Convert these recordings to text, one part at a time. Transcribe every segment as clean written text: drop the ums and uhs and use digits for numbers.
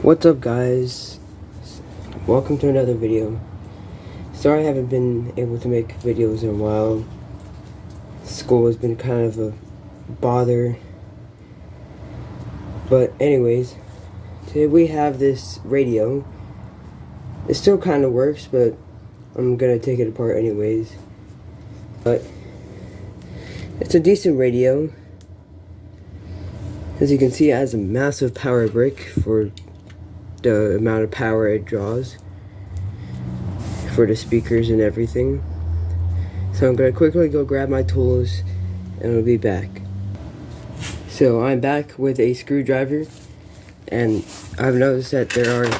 What's up, guys? Welcome to another video. Sorry I haven't been able to make videos in a while. School has been kind of a bother. But anyways, today we have this radio. It still kind of works, but I'm gonna take it apart anyways. But it's a decent radio. As you can see, it has a massive power brick for the amount of power it draws for the speakers and everything. So I'm gonna quickly go grab my tools and I'll be back. So I'm back with a screwdriver, and I've noticed that there are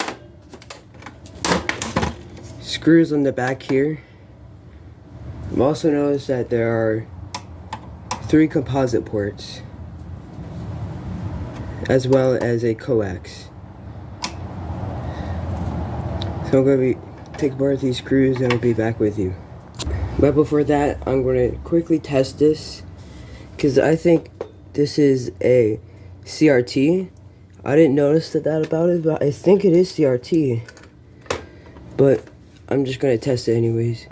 screws on the back here. I've also noticed that there are 3 composite ports as well as a coax. So I'm going to take apart these screws and I'll be back with you. But before that, I'm going to quickly test this, because I think this is a CRT. I didn't notice that about it, but I think it is CRT. But I'm just going to test it anyways.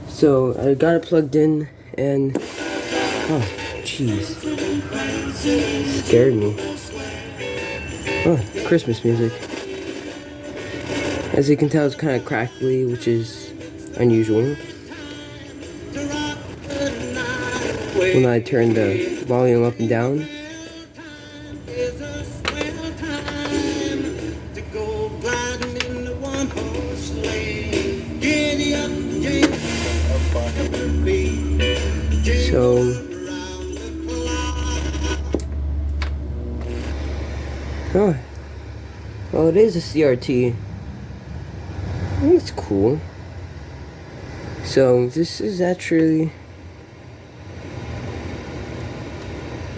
So I got it plugged in and... oh, jeez. Scared me. Oh, Christmas music. As you can tell, it's kind of crackly, which is unusual. When I turn the volume up and down. So, oh, well, it is a CRT. I think it's cool. So this is actually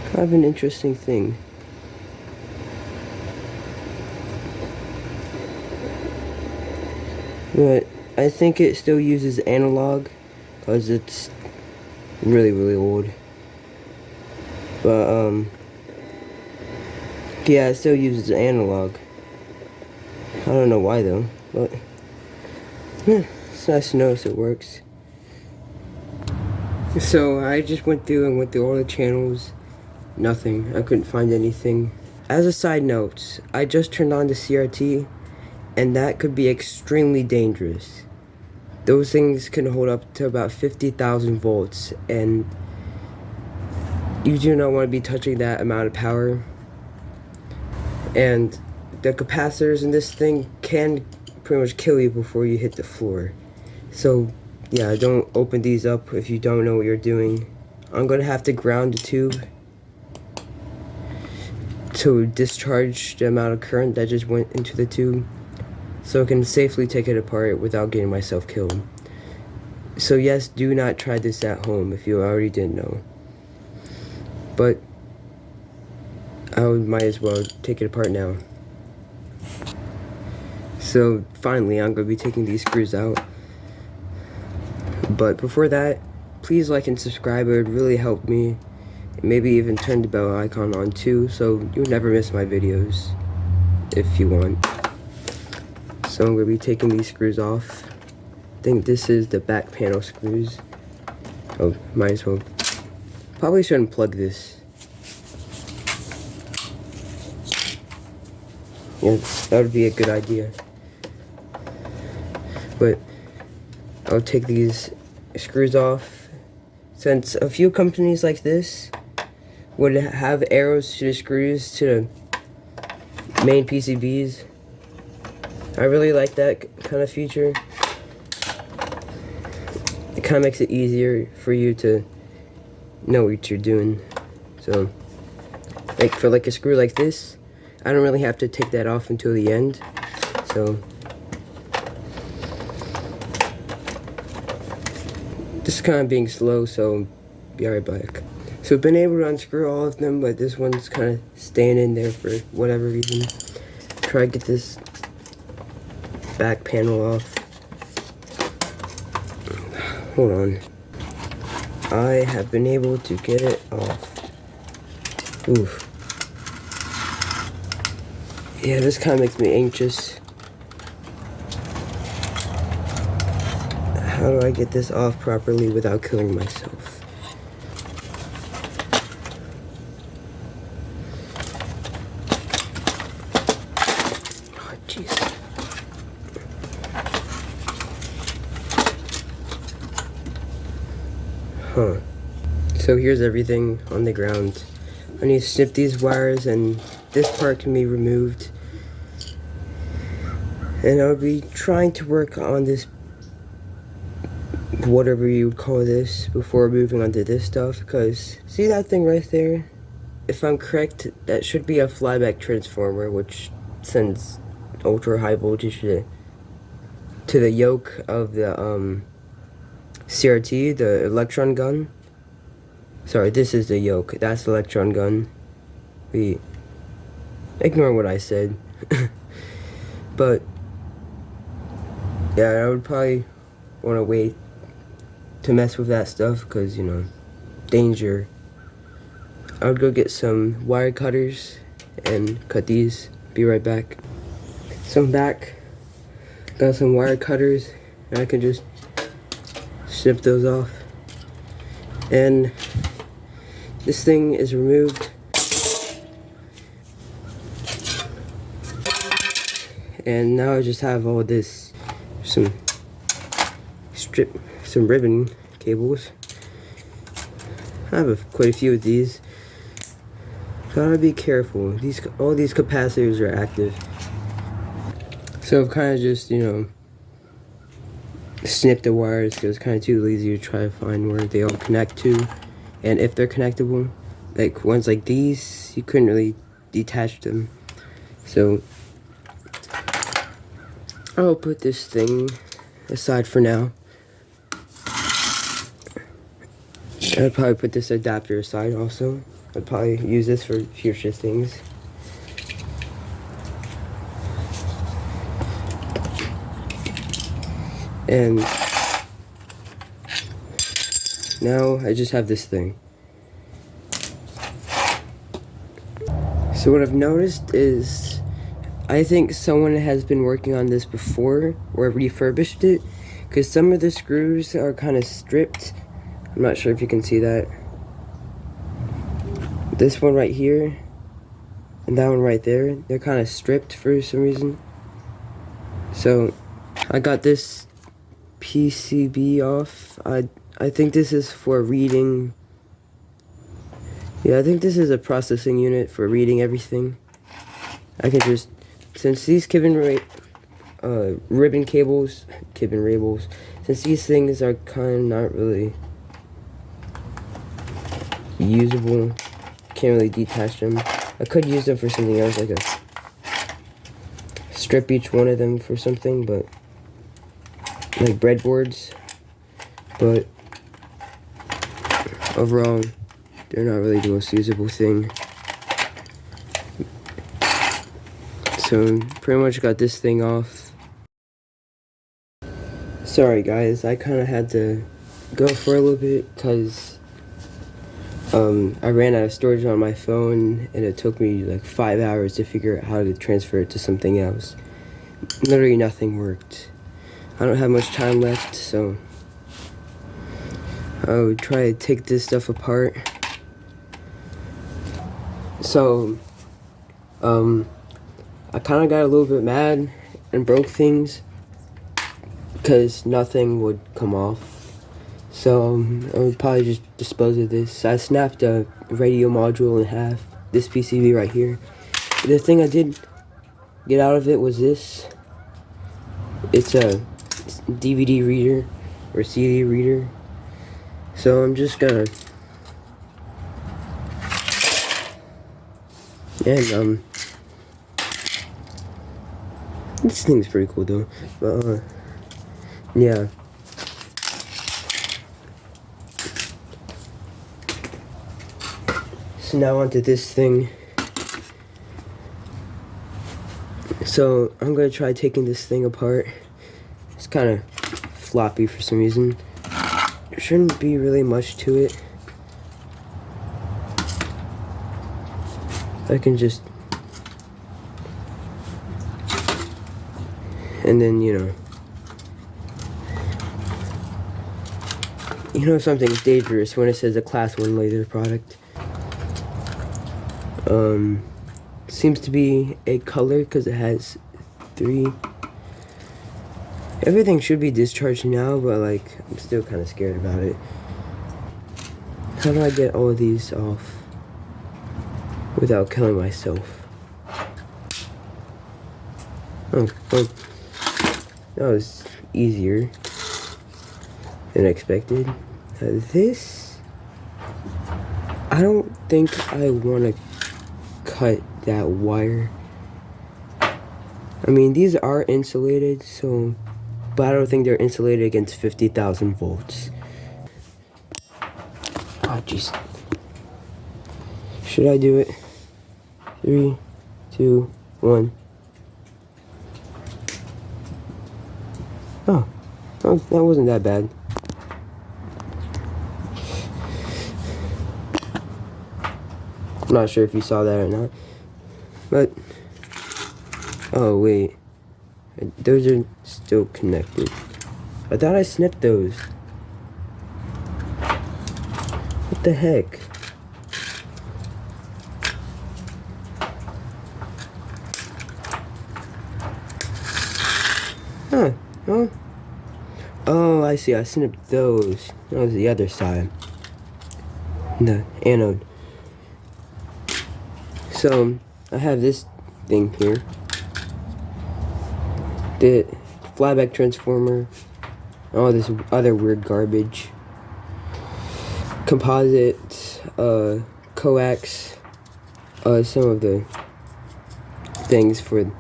kind of an interesting thing. But I think it still uses analog because it's really old. But yeah, it still uses analog. I don't know why though, but it's nice to notice it works. So I just went through all the channels. Nothing. I couldn't find anything. As a side note, I just turned on the CRT, and that could be extremely dangerous. Those things can hold up to about 50,000 volts, and you do not want to be touching that amount of power. And the capacitors in this thing can pretty much kill you before you hit the floor. So yeah, don't open these up if you don't know what you're doing. I'm gonna have to ground the tube to discharge the amount of current that just went into the tube, so I can safely take it apart without getting myself killed. So yes, do not try this at home if you already didn't know. But I might as well take it apart now. So finally, I'm going to be taking these screws out. But before that, please like and subscribe. It would really help me. Maybe even turn the bell icon on too, so you'll never miss my videos if you want. So I'm going to be taking these screws off. I think this is the back panel screws. Oh, might as well. Probably shouldn't plug this. Yeah, that would be a good idea. But I'll take these screws off, since a few companies like this would have arrows to the screws to the main PCBs. I really like that kind of feature. It kind of makes it easier for you to know what you're doing. So, like for a screw like this, I don't really have to take that off until the end. So just kind of being slow, so be right back. So I've been able to unscrew all of them, but this one's kind of staying in there for whatever reason. Try to get this back panel off. Hold on. I have been able to get it off. Oof. Yeah, this kind of makes me anxious. How do I get this off properly without killing myself? Oh, jeez. Huh. So here's everything on the ground. I need to snip these wires and this part can be removed. And I'll be trying to work on this, whatever you would call this, before moving on to this stuff. Because, see that thing right there? If I'm correct, that should be a flyback transformer, which sends ultra high voltage to the yoke of the CRT, the electron gun. Sorry, this is the yoke. That's the electron gun. Ignore what I said. But yeah, I would probably want to wait to mess with that stuff because, you know, danger. I would go get some wire cutters and cut these. Be right back. So I'm back. Got some wire cutters and I can just snip those off. And this thing is removed. And now I just have all this, some ribbon cables. I have quite a few of these. Gotta be careful. All these capacitors are active. So I've kind of just, you know, snipped the wires because it's kind of too lazy to try to find where they all connect to. And if they're connectable, like ones like these, you couldn't really detach them. So I'll put this thing aside for now. I'd probably put this adapter aside also. I'd probably use this for future things. And now I just have this thing. So what I've noticed is I think someone has been working on this before or refurbished it, because some of the screws are kind of stripped. I'm not sure if you can see that. This one right here and that one right there, they're kind of stripped for some reason. So I got this PCB off. I think this is for reading. Yeah, I think this is a processing unit for reading everything. I can just, since these ribbon cables, since these things are kind of not really usable, can't really detach them. I could use them for something else, like strip each one of them for something, but like breadboards. But overall, they're not really the most usable thing. So pretty much got this thing off. Sorry guys, I kind of had to go for a little bit because I ran out of storage on my phone and it took me like 5 hours to figure out how to transfer it to something else. Literally nothing worked. I don't have much time left, so I would try to take this stuff apart. So I kind of got a little bit mad and broke things because nothing would come off. So I would probably just dispose of this. I snapped a radio module in half, this PCB right here. The thing I did get out of it was this. It's a DVD reader or CD reader. So I'm just gonna, and this thing's pretty cool though. But yeah. So now onto this thing. So I'm gonna try taking this thing apart. It's kind of floppy for some reason. There shouldn't be really much to it. I can just And then, something's dangerous when it says a class 1 laser product. Seems to be a color because it has 3. Everything should be discharged now, but like, I'm still kind of scared about it. How do I get all of these off without killing myself? Oh, that was easier than expected. This, I don't think I want to cut that wire. I mean, these are insulated, so, but I don't think they're insulated against 50,000 volts. Oh, jeez. Should I do it? 3, 2, 1. Oh, that wasn't that bad. I'm not sure if you saw that or not, but, oh wait, those are still connected. I thought I snipped those. What the heck? Huh, oh, I see, I snipped those. That was the other side. The anode. So, I have this thing here. The flyback transformer. All this other weird garbage. Composite, coax. Some of the things for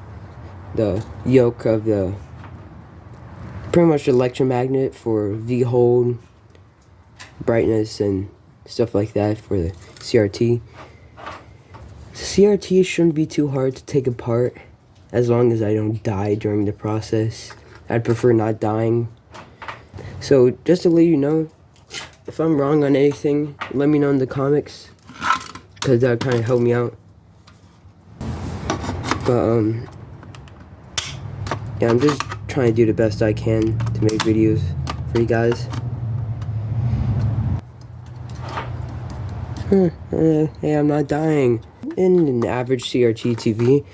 the yoke of the pretty much electromagnet for V-hold, brightness, and stuff like that for the CRT. CRT shouldn't be too hard to take apart as long as I don't die during the process. I'd prefer not dying. So just to let you know, if I'm wrong on anything, let me know in the comics, because that kind of help me out. But yeah, I'm just trying to do the best I can to make videos for you guys. Hey, I'm not dying. In an average CRT TV,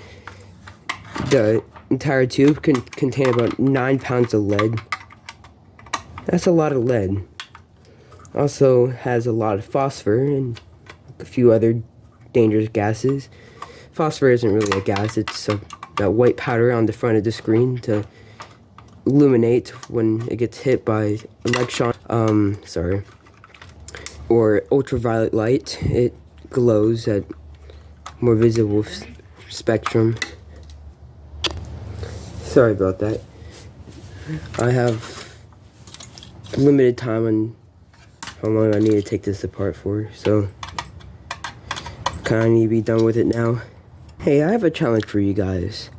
the entire tube can contain about 9 pounds of lead. That's a lot of lead. Also has a lot of phosphor and a few other dangerous gases. Phosphor isn't really a gas, it's that white powder on the front of the screen to illuminate when it gets hit by or ultraviolet light. It glows at more visible spectrum. Sorry about that. I have limited time on how long I need to take this apart for, so kind of need to be done with it now. Hey, I have a challenge for you guys.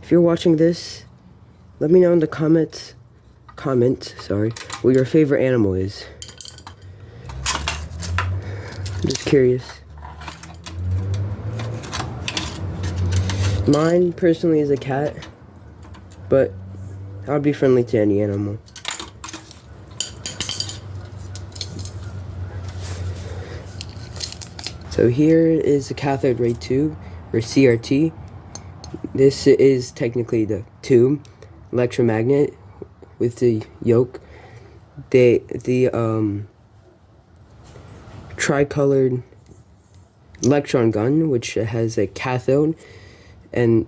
If you're watching this, let me know in the comment, what your favorite animal is. I'm just curious. Mine, personally, is a cat, but I'll be friendly to any animal. So here is the cathode ray tube, or CRT. This is technically the tube, electromagnet with the yoke. The tricolored electron gun, which has a cathode, and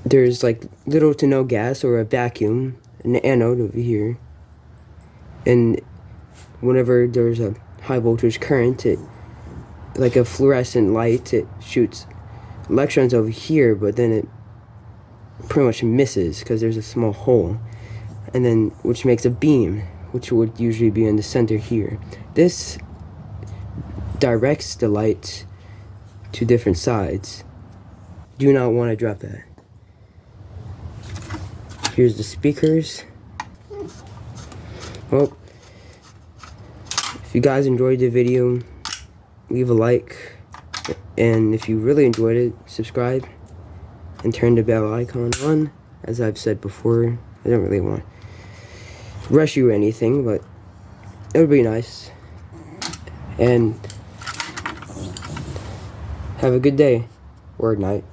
there's like little to no gas or a vacuum, an anode over here. And whenever there's a high voltage current, it, like a fluorescent light, it shoots electrons over here, but then it pretty much misses because there's a small hole, and then which makes a beam, which would usually be in the center here. This directs the light to different sides. Do not want to drop that. Here's the speakers. Well, if you guys enjoyed the video, leave a like, and if you really enjoyed it, subscribe and turn the bell icon on as I've said before. I don't really want to rush you or anything, but it would be nice. And have a good day or night.